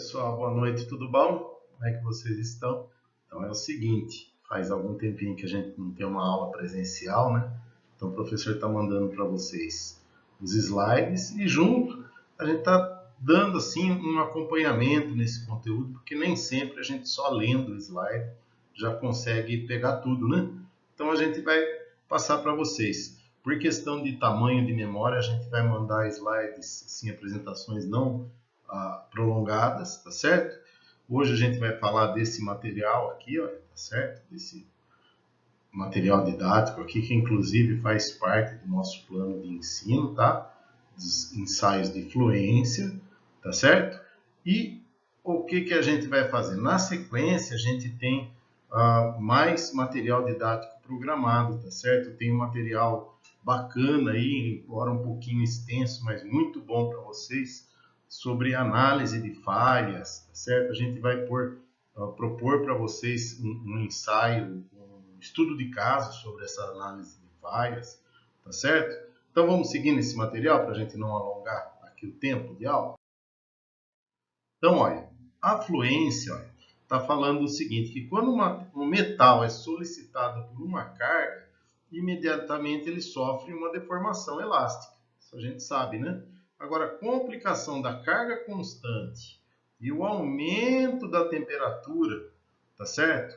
Pessoal, boa noite, tudo bom? Como é que vocês estão? Então é o seguinte, faz algum tempinho que a gente não tem uma aula presencial, né? Então o professor está mandando para vocês os slides e junto a gente está dando assim um acompanhamento nesse conteúdo, porque nem sempre a gente só lendo o slide já consegue pegar tudo, né? Então a gente vai passar para vocês. Por questão de tamanho de memória, a gente vai mandar slides, assim, apresentações não prolongadas, tá certo? Hoje a gente vai falar desse material aqui, ó, tá certo? Desse material didático aqui, que inclusive faz parte do nosso plano de ensino, tá? Dos ensaios de fluência, tá certo? E o que a gente vai fazer? Na sequência, a gente tem mais material didático programado, tá certo? Tem um material bacana aí, embora um pouquinho extenso, mas muito bom para vocês, sobre análise de falhas, tá certo? A gente vai propor para vocês um ensaio, um estudo de caso sobre essa análise de falhas, tá certo? Então vamos seguir nesse material para a gente não alongar aqui o tempo de aula. Então, olha, a fluência está falando o seguinte, que quando um metal é solicitado por uma carga, imediatamente ele sofre uma deformação elástica. Isso a gente sabe, né? Agora, com a aplicação da carga constante e o aumento da temperatura, tá certo?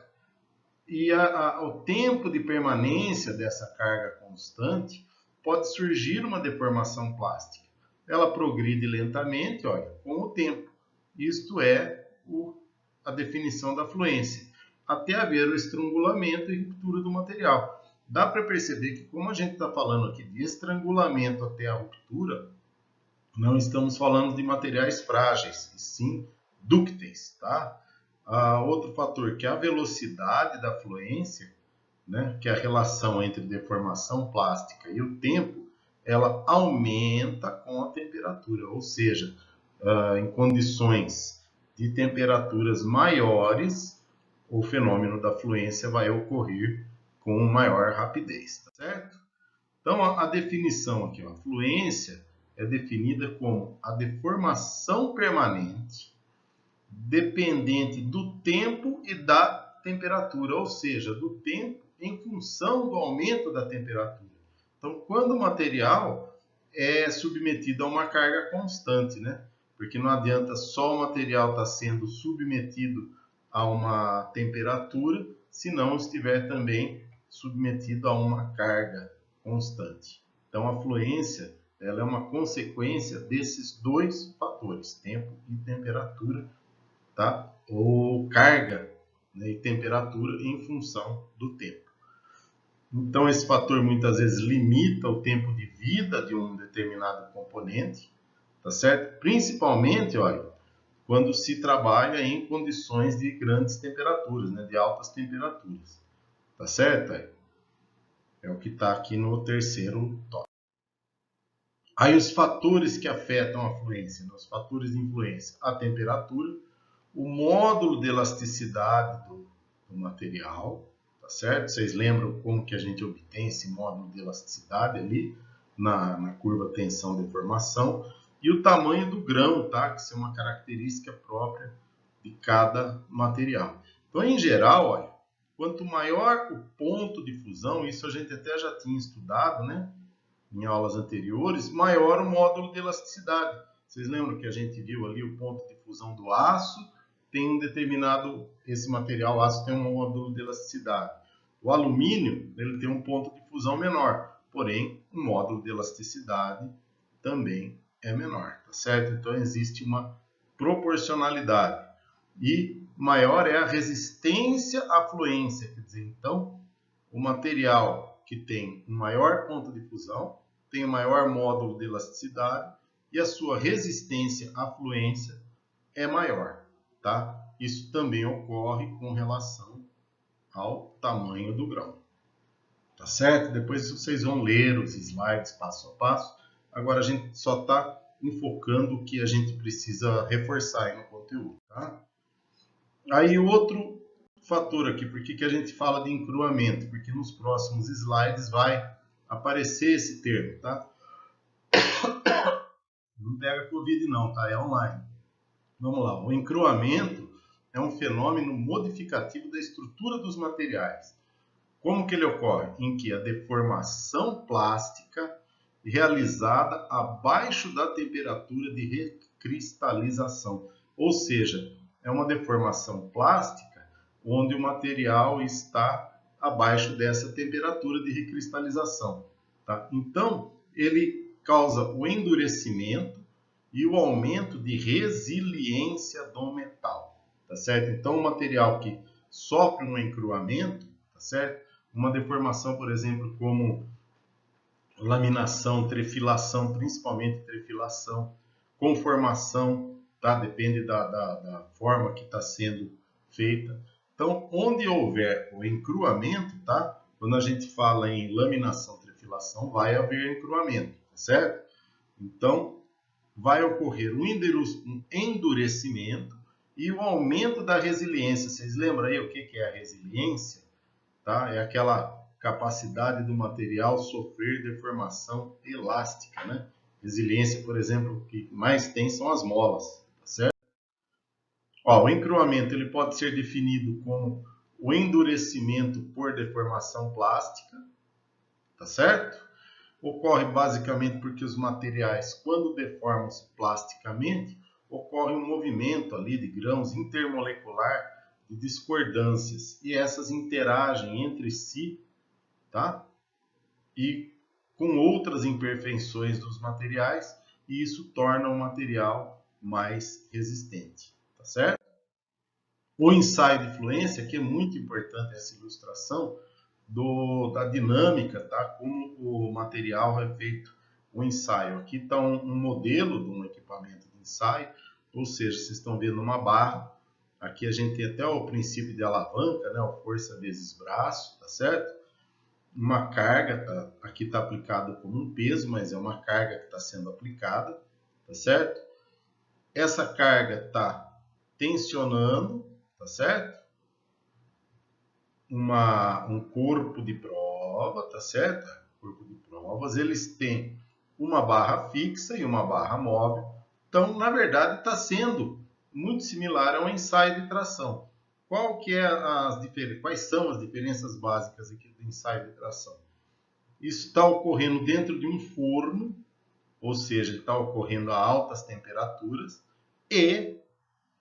E o tempo de permanência dessa carga constante, pode surgir uma deformação plástica. Ela progride lentamente, olha, com o tempo. Isto é a definição da fluência, até haver o estrangulamento e ruptura do material. Dá para perceber que, como a gente está falando aqui de estrangulamento até a ruptura, não estamos falando de materiais frágeis, e sim dúcteis, tá? Outro fator que é a velocidade da fluência, né, que é a relação entre deformação plástica e o tempo, ela aumenta com a temperatura, ou seja, em condições de temperaturas maiores, o fenômeno da fluência vai ocorrer com maior rapidez, tá certo? Então, a definição aqui, a fluência é definida como a deformação permanente dependente do tempo e da temperatura, ou seja, do tempo em função do aumento da temperatura. Então, quando o material é submetido a uma carga constante, né? Porque não adianta só o material estar sendo submetido a uma temperatura, se não estiver também submetido a uma carga constante. Então, a fluência ela é uma consequência desses dois fatores, tempo e temperatura, tá? Ou carga, né, e temperatura em função do tempo. Então, esse fator muitas vezes limita o tempo de vida de um determinado componente, tá certo? Principalmente, olha, quando se trabalha em condições de grandes temperaturas, né, de altas temperaturas, tá certo? É o que está aqui no terceiro tópico. Aí os fatores que afetam a fluência, né, os fatores de influência, a temperatura, o módulo de elasticidade do material, tá certo? Vocês lembram como que a gente obtém esse módulo de elasticidade ali na curva tensão-deformação, e o tamanho do grão, tá? Que isso é uma característica própria de cada material. Então, em geral, olha, quanto maior o ponto de fusão, isso a gente até já tinha estudado, né? Em aulas anteriores, maior o módulo de elasticidade. Vocês lembram que a gente viu ali o ponto de fusão do aço, tem um determinado, esse material aço tem um módulo de elasticidade. O alumínio, ele tem um ponto de fusão menor, porém, o módulo de elasticidade também é menor, tá certo? Então, existe uma proporcionalidade. E maior é a resistência à fluência, quer dizer, então, o material que tem um maior ponto de fusão, tem um maior módulo de elasticidade e a sua resistência à fluência é maior, tá? Isso também ocorre com relação ao tamanho do grão, tá certo? Depois vocês vão ler os slides passo a passo. Agora a gente só está enfocando o que a gente precisa reforçar aí no conteúdo, tá? Aí outro fator aqui, por que a gente fala de encruamento? Porque nos próximos slides vai aparecer esse termo, tá? Não pega Covid não, tá? É online. Vamos lá, o encruamento é um fenômeno modificativo da estrutura dos materiais. Como que ele ocorre? Em que a deformação plástica realizada abaixo da temperatura de recristalização, ou seja, é uma deformação plástica onde o material está abaixo dessa temperatura de recristalização. Tá? Então, ele causa o endurecimento e o aumento de resiliência do metal. Tá certo? Então, o material que sofre um encruamento, tá certo? Uma deformação, por exemplo, como laminação, trefilação, principalmente trefilação, conformação, tá? Depende da forma que está sendo feita. Então, onde houver o encruamento, tá? Quando a gente fala em laminação, trefilação, vai haver encruamento, tá certo? Então, vai ocorrer um endurecimento e o aumento da resiliência. Vocês lembram aí o que é a resiliência? Tá? É aquela capacidade do material sofrer deformação elástica, né? Resiliência, por exemplo, o que mais tem são as molas, tá certo? Ó, o encruamento ele pode ser definido como o endurecimento por deformação plástica, tá certo? Ocorre basicamente porque os materiais, quando deformam-se plasticamente, ocorre um movimento ali de grãos intermolecular de discordâncias e essas interagem entre si, tá? E com outras imperfeições dos materiais, e isso torna o material mais resistente, tá certo? O ensaio de fluência, que é muito importante essa ilustração da dinâmica, tá? Como o material é feito o ensaio. Aqui está um modelo de um equipamento de ensaio, ou seja, vocês estão vendo uma barra. Aqui a gente tem até o princípio de alavanca, né? O força vezes braço, tá certo? Uma carga, aqui está aplicado como um peso, mas é uma carga que está sendo aplicada, tá certo? Essa carga está tensionando, tá certo? Um corpo de prova, tá certo? Corpo de provas, eles têm uma barra fixa e uma barra móvel. Então, na verdade, está sendo muito similar a um ensaio de tração. Quais são as diferenças básicas aqui do ensaio de tração? Isso está ocorrendo dentro de um forno, ou seja, está ocorrendo a altas temperaturas, e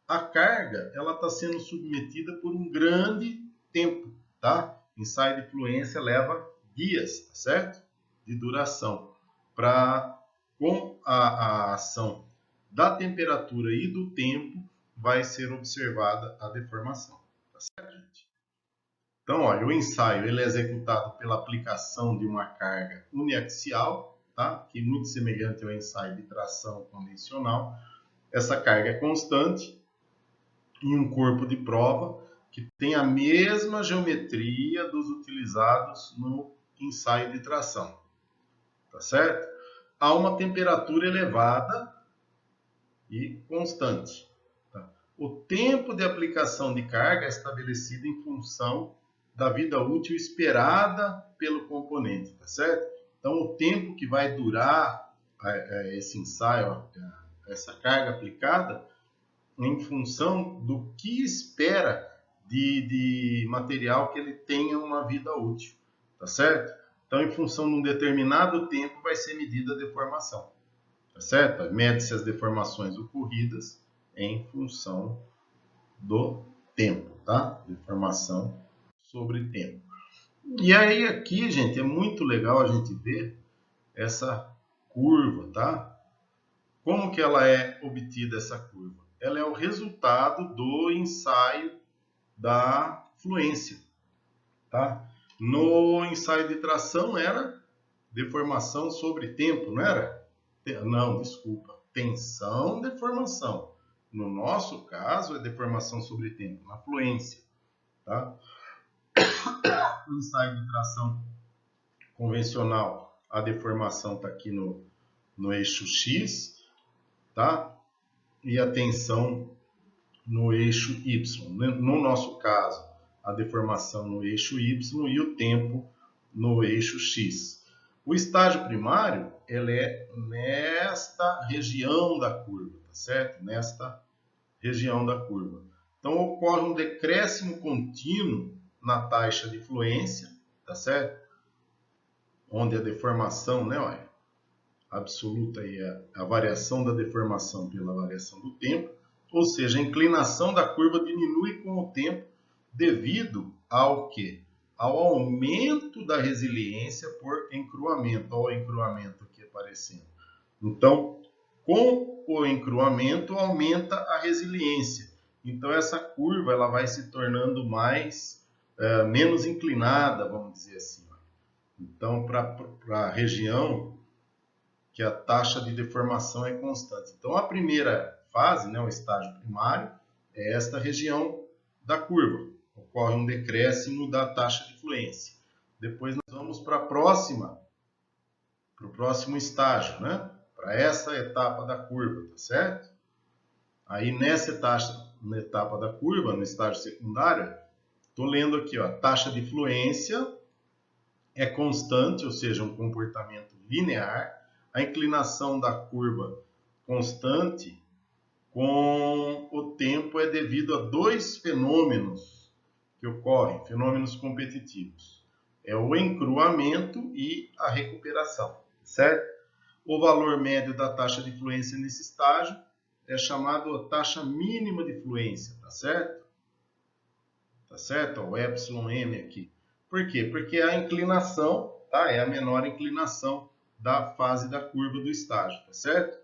a carga ela está sendo submetida por um grande tempo, tá? Ensaio de fluência leva dias, tá certo? De duração. Com a ação da temperatura e do tempo, vai ser observada a deformação, tá certo, gente? Então, olha, o ensaio ele é executado pela aplicação de uma carga uniaxial, tá? Que é muito semelhante ao ensaio de tração convencional. Essa carga é constante em um corpo de prova que tem a mesma geometria dos utilizados no ensaio de tração, tá certo? A uma temperatura elevada e constante. Tá? O tempo de aplicação de carga é estabelecido em função da vida útil esperada pelo componente, tá certo? Então, o tempo que vai durar esse ensaio, essa carga aplicada, em função do que espera de material que ele tenha uma vida útil, tá certo? Então, em função de um determinado tempo, vai ser medida a deformação, tá certo? Mede-se as deformações ocorridas em função do tempo, tá? Deformação sobre tempo. E aí aqui, gente, é muito legal a gente ver essa curva, tá? Como que ela é obtida essa curva? Ela é o resultado do ensaio da fluência, tá? No ensaio de tração era deformação sobre tempo, não era? Não, desculpa, tensão, deformação. No nosso caso é deformação sobre tempo, na fluência, tá? No ensaio de tração convencional, a deformação está aqui no eixo X, tá? E a tensão no eixo Y. No nosso caso, a deformação no eixo Y e o tempo no eixo X. O estágio primário ele é nesta região da curva, tá certo? Nesta região da curva? Então, ocorre um decréscimo contínuo na taxa de fluência, tá certo? Onde a deformação, né, olha, absoluta aí é a variação da deformação pela variação do tempo, ou seja, a inclinação da curva diminui com o tempo devido ao quê? Ao aumento da resiliência por encruamento. Olha o encruamento aqui aparecendo. Então, com o encruamento aumenta a resiliência. Então essa curva ela vai se tornando menos inclinada, vamos dizer assim. Então, para a região que a taxa de deformação é constante. Então, a primeira fase, né, o estágio primário, é esta região da curva. Ocorre um decréscimo da taxa de fluência. Depois nós vamos para o próximo estágio, né? Para essa etapa da curva, tá certo? Aí nessa etapa da curva, no estágio secundário, estou lendo aqui, ó, a taxa de fluência é constante, ou seja, um comportamento linear. A inclinação da curva constante com o tempo é devido a dois fenômenos que ocorrem, fenômenos competitivos. É o encruamento e a recuperação, certo? O valor médio da taxa de fluência nesse estágio é chamado a taxa mínima de fluência, tá certo? Tá certo? O εm aqui. Por quê? Porque a inclinação, tá? É a menor inclinação da fase da curva do estágio, tá certo?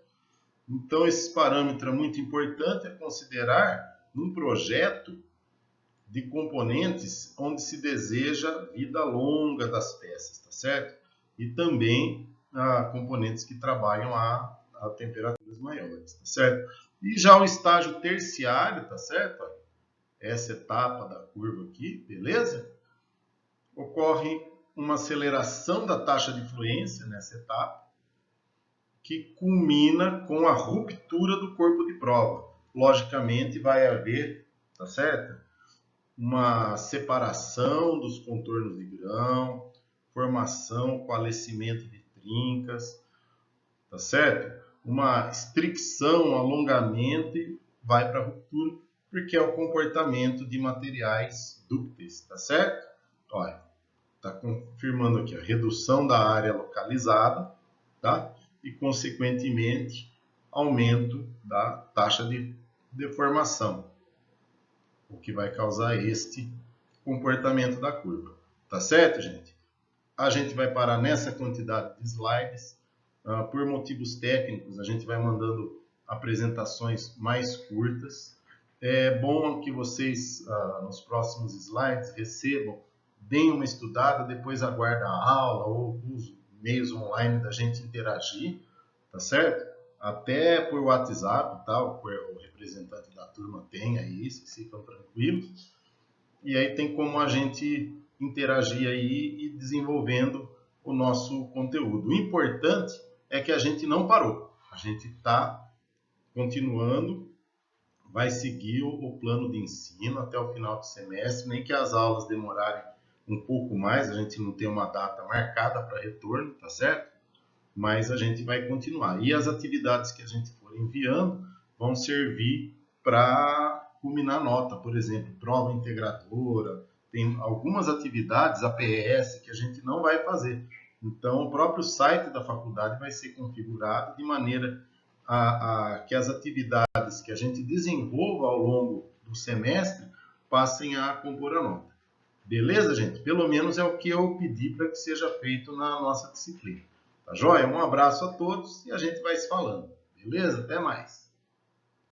Então, esse parâmetro é muito importante a considerar num projeto de componentes onde se deseja vida longa das peças, tá certo? E também componentes que trabalham a temperaturas maiores, tá certo? E já o estágio terciário, tá certo? Essa etapa da curva aqui, beleza? Ocorre uma aceleração da taxa de fluência nessa etapa, que culmina com a ruptura do corpo de prova. Logicamente vai haver, tá certo? Uma separação dos contornos de grão, formação, coalescimento de trincas, tá certo? Uma estricção, um alongamento e vai para a ruptura, porque é o comportamento de materiais dúcteis, tá certo? Olha, tá confirmando aqui a redução da área localizada, tá? E, consequentemente, aumento da taxa de deformação, o que vai causar este comportamento da curva. Tá certo, gente? A gente vai parar nessa quantidade de slides. Por motivos técnicos, a gente vai mandando apresentações mais curtas. É bom que vocês, nos próximos slides, recebam, deem uma estudada, depois aguardem a aula ou os meios online da gente interagir, tá certo? Até por WhatsApp, tal, o representante da turma tem aí, vocês ficam tranquilos. E aí tem como a gente interagir aí e desenvolvendo o nosso conteúdo. O importante é que a gente não parou, a gente está continuando, vai seguir o plano de ensino até o final do semestre, nem que as aulas demorarem um pouco mais, a gente não tem uma data marcada para retorno, tá certo? Mas a gente vai continuar. E as atividades que a gente for enviando vão servir para culminar nota, por exemplo, prova integradora, tem algumas atividades, APS, que a gente não vai fazer. Então, o próprio site da faculdade vai ser configurado de maneira que as atividades que a gente desenvolva ao longo do semestre passem a compor a nota. Beleza, gente? Pelo menos é o que eu pedi para que seja feito na nossa disciplina. Tá joia? Um abraço a todos e a gente vai se falando. Beleza? Até mais!